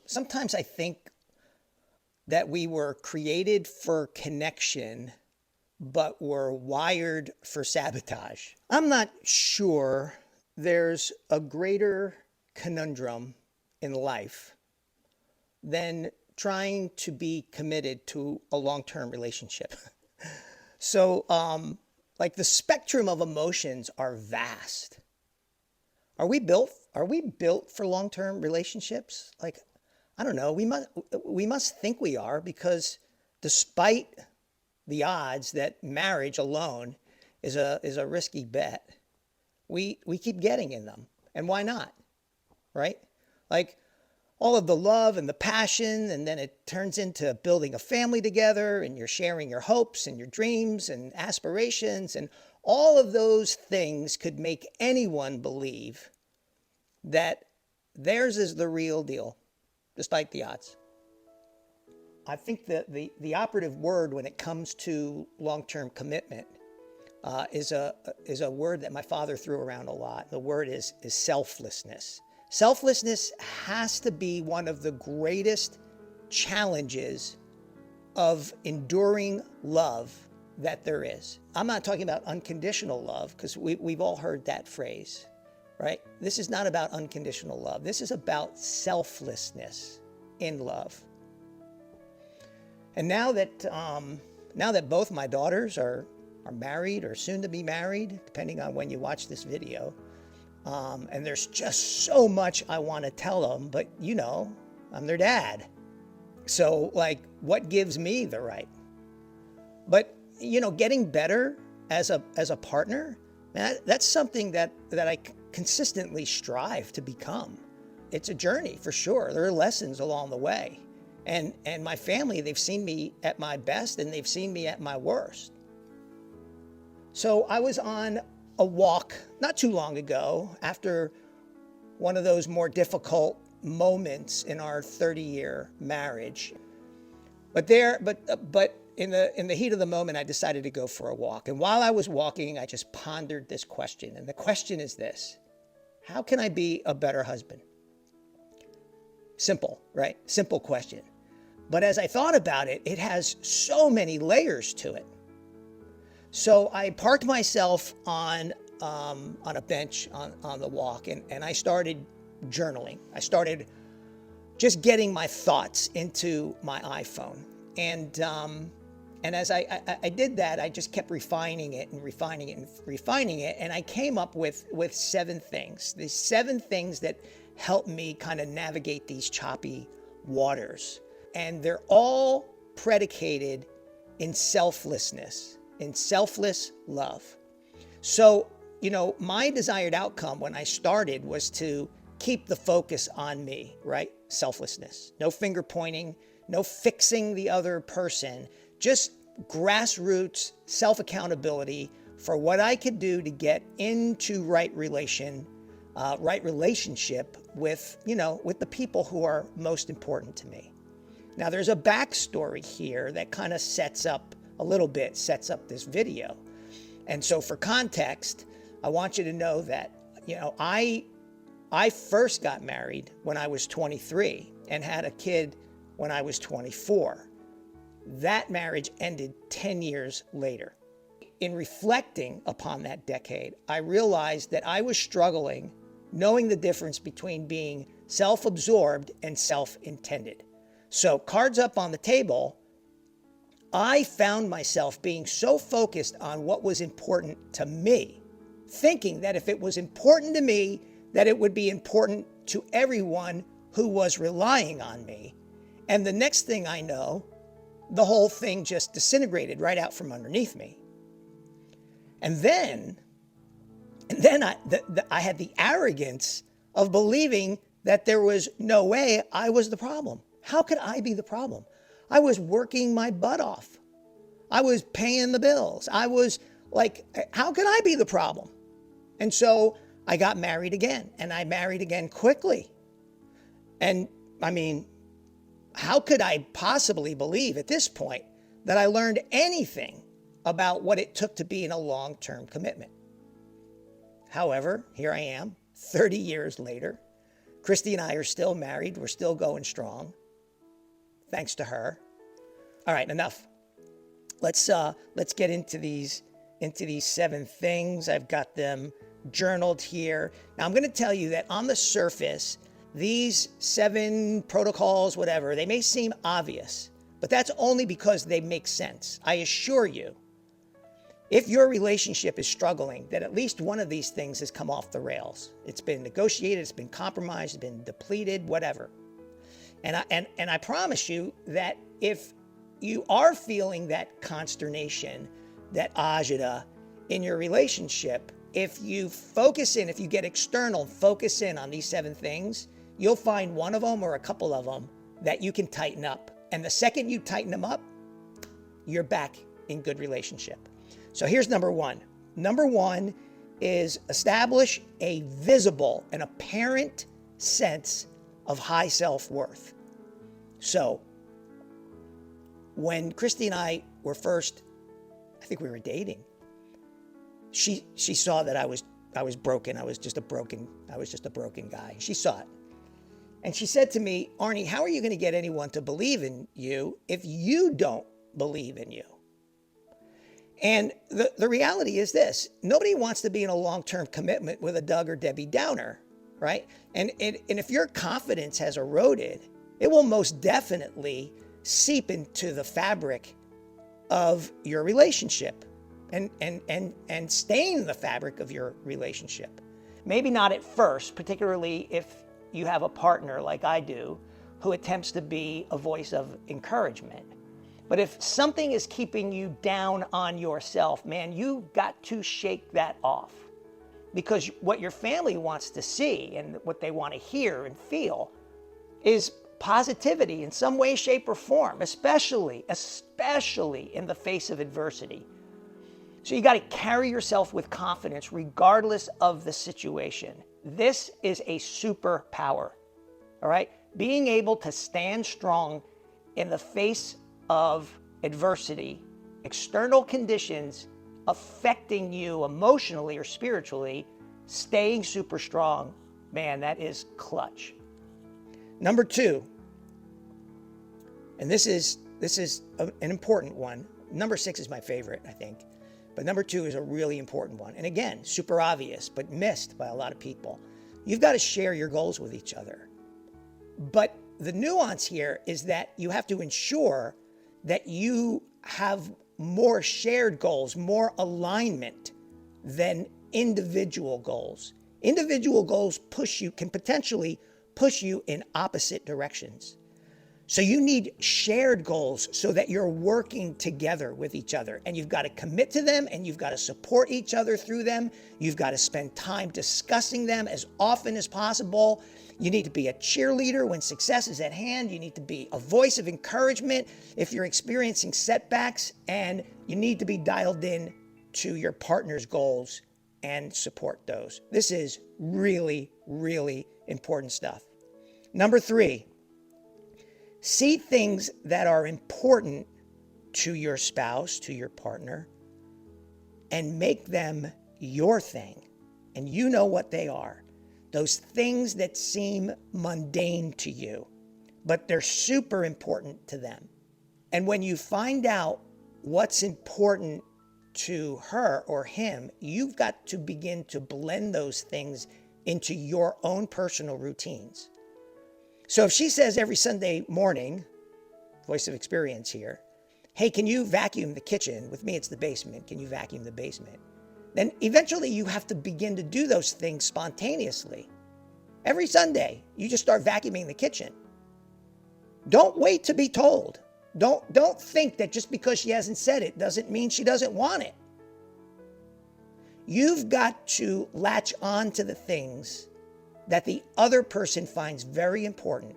Sometimes I think that we were created for connection, but were wired for sabotage. I'm not sure there's a greater conundrum in life than trying to be committed to a long-term relationship. So, like the spectrum of emotions are vast. Are we built for long-term relationships? Like, I don't know. We must think we are, because despite the odds that marriage alone is a risky bet, we keep getting in them. And why not? Right? Like all of the love and the passion, and then it turns into building a family together, and you're sharing your hopes and your dreams and aspirations, and all of those things could make anyone believe that theirs is the real deal, despite the odds. I think that the operative word when it comes to long-term commitment is a word that my father threw around a lot. The word is selflessness. Selflessness has to be one of the greatest challenges of enduring love that there is. I'm not talking about unconditional love, because we've all heard that phrase, right? This is not about unconditional love. This is about selflessness in love. And now that both my daughters are married or soon to be married, depending on when you watch this video, and there's just so much I want to tell them, but I'm their dad. So like, what gives me the right? But getting better as a partner, that's something that I consistently strive to become. It's a journey for sure. There are lessons along the way. And my family, they've seen me at my best and they've seen me at my worst. So I was on a walk not too long ago after one of those more difficult moments in our 30-year marriage. But in the heat of the moment, I decided to go for a walk. And while I was walking, I just pondered this question. And the question is this: how can I be a better husband? Simple, right? Simple question. But as I thought about it, it has so many layers to it. So I parked myself on a bench on the walk, and I started journaling. I started just getting my thoughts into my iPhone. And as I did that, I just kept refining it and refining it and refining it. And I came up with 7 things. These 7 things that helped me kind of navigate these choppy waters. And they're all predicated in selflessness, in selfless love. So, my desired outcome when I started was to keep the focus on me, right? Selflessness. No finger pointing, no fixing the other person, just grassroots self-accountability for what I could do to get into right relationship with the people who are most important to me. Now, there's a backstory here that kind of sets up this video. And so for context, I want you to know that, I first got married when I was 23 and had a kid when I was 24. That marriage ended 10 years later. In reflecting upon that decade, I realized that I was struggling knowing the difference between being self-absorbed and self-intended. So, cards up on the table, I found myself being so focused on what was important to me, thinking that if it was important to me, that it would be important to everyone who was relying on me. And the next thing I know, the whole thing just disintegrated right out from underneath me. And then I had the arrogance of believing that there was no way I was the problem. How could I be the problem? I was working my butt off. I was paying the bills. I was like, how could I be the problem? And so I got married again, and I married again quickly. And I mean, how could I possibly believe at this point that I learned anything about what it took to be in a long-term commitment? However, here I am, 30 years later, Kristie and I are still married. We're still going strong, thanks to her. All right, enough. Let's get into these 7 things. I've got them journaled here. Now I'm going to tell you that on the surface, these 7 protocols, whatever, they may seem obvious, but that's only because they make sense. I assure you, if your relationship is struggling, that at least one of these things has come off the rails. It's been negotiated, it's been compromised, it's been depleted, whatever. And I promise you that if you are feeling that consternation, that agita in your relationship, if you focus in, if you get external, focus in on these 7 things, you'll find one of them or a couple of them that you can tighten up. And the second you tighten them up, you're back in good relationship. So here's number 1. Number 1 is establish a visible and apparent sense of high self-worth. So when Kristie and I were first, I think we were dating, she saw that I was broken. I was just a broken guy. She saw it. And she said to me, Arnie, how are you going to get anyone to believe in you if you don't believe in you? And the reality is this: nobody wants to be in a long-term commitment with a Doug or Debbie Downer, right? And if your confidence has eroded, it will most definitely seep into the fabric of your relationship and stain the fabric of your relationship. Maybe not at first, particularly if you have a partner like I do who attempts to be a voice of encouragement. But if something is keeping you down on yourself, man, you've got to shake that off. Because what your family wants to see and what they want to hear and feel is positivity in some way, shape, or form, especially in the face of adversity. So you got to carry yourself with confidence regardless of the situation. This is a superpower, all right? Being able to stand strong in the face of adversity, external conditions affecting you emotionally or spiritually, staying super strong, man, that is clutch. Number 2, and this is an important one. Number 6 is my favorite, I think. But number 2 is a really important one. And again, super obvious, but missed by a lot of people. You've got to share your goals with each other. But the nuance here is that you have to ensure that you have more shared goals, more alignment than individual goals. Individual goals can potentially push you in opposite directions. So you need shared goals so that you're working together with each other, and you've got to commit to them, and you've got to support each other through them. You've got to spend time discussing them as often as possible. You need to be a cheerleader when success is at hand. You need to be a voice of encouragement if you're experiencing setbacks, and you need to be dialed in to your partner's goals and support those. This is really, really important stuff. Number 3, see things that are important to your spouse, to your partner, and make them your thing. And you know what they are. Those things that seem mundane to you, but they're super important to them. And when you find out what's important to her or him, you've got to begin to blend those things into your own personal routines. So if she says every Sunday morning, voice of experience here, hey, can you vacuum the kitchen? With me, it's the basement. Can you vacuum the basement? Then eventually you have to begin to do those things spontaneously. Every Sunday, you just start vacuuming the kitchen. Don't wait to be told. Don't think that just because she hasn't said it doesn't mean she doesn't want it. You've got to latch on to the things that the other person finds very important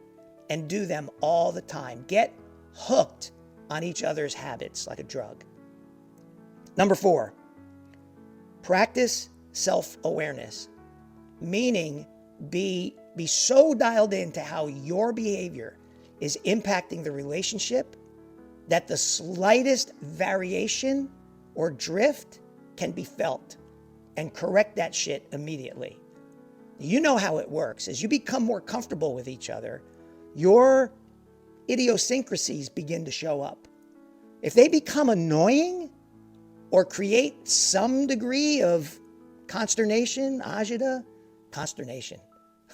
and do them all the time. Get hooked on each other's habits like a drug. Number 4, practice self-awareness, meaning be so dialed into how your behavior is impacting the relationship that the slightest variation or drift can be felt, and correct that shit immediately. You know how it works. As you become more comfortable with each other, your idiosyncrasies begin to show up. If they become annoying or create some degree of consternation, agita, consternation.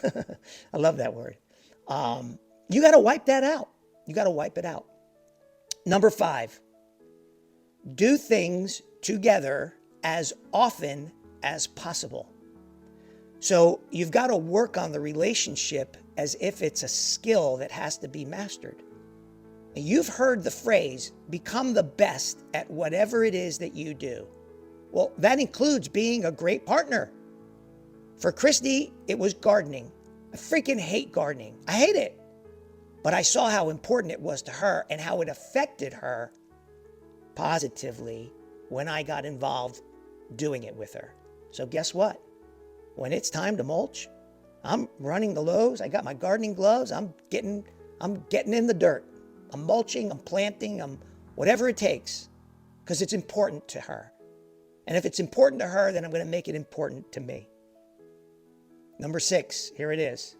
I love that word. You got to wipe that out. You got to wipe it out. Number 5, do things together as often as possible. So you've got to work on the relationship as if it's a skill that has to be mastered. And you've heard the phrase, become the best at whatever it is that you do. Well, that includes being a great partner. For Kristie, it was gardening. I freaking hate gardening. I hate it. But I saw how important it was to her and how it affected her positively when I got involved doing it with her. So guess what? When it's time to mulch, I'm running the lows. I got my gardening gloves. I'm getting in the dirt. I'm mulching, I'm planting, I'm whatever it takes, because it's important to her. And if it's important to her, then I'm going to make it important to me. Number 6, here it is.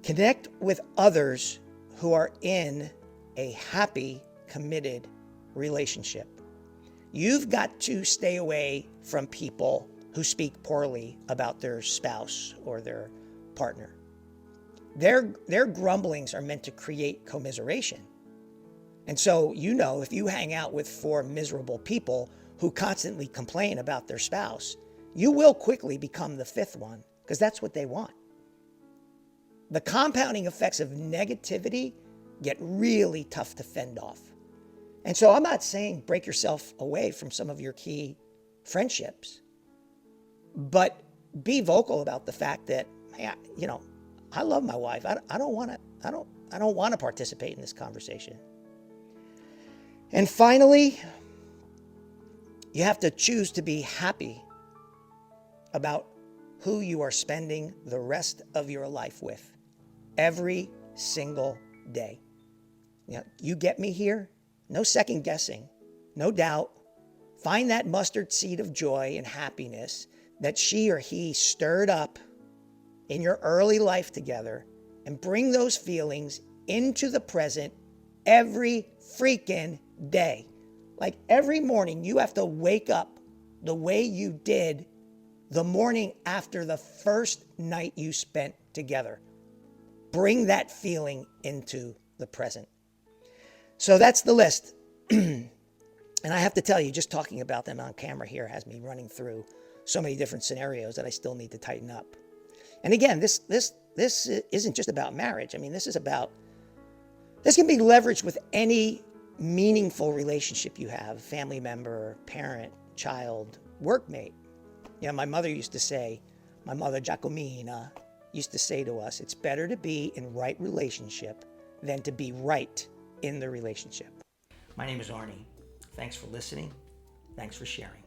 Connect with others who are in a happy, committed relationship. You've got to stay away from people who speak poorly about their spouse or their partner. Their grumblings are meant to create commiseration. And so, if you hang out with 4 miserable people who constantly complain about their spouse, you will quickly become the 5th one, because that's what they want. The compounding effects of negativity get really tough to fend off. And so I'm not saying break yourself away from some of your key friendships, but be vocal about the fact that, hey, I love my wife. I don't want to participate in this conversation. And finally, you have to choose to be happy about who you are spending the rest of your life with every single day. You get me here? No second guessing, no doubt. Find that mustard seed of joy and happiness that she or he stirred up in your early life together, and bring those feelings into the present every freaking day. Like every morning, you have to wake up the way you did the morning after the first night you spent together. Bring that feeling into the present. So that's the list. And I have to tell you, just talking about them on camera here has me running through so many different scenarios that I still need to tighten up. And again, this isn't just about marriage. I mean, this can be leveraged with any meaningful relationship you have, family member, parent, child, workmate. My mother Giacomina used to say to us, it's better to be in right relationship than to be right in the relationship. My name is Arnie. Thanks for listening. Thanks for sharing.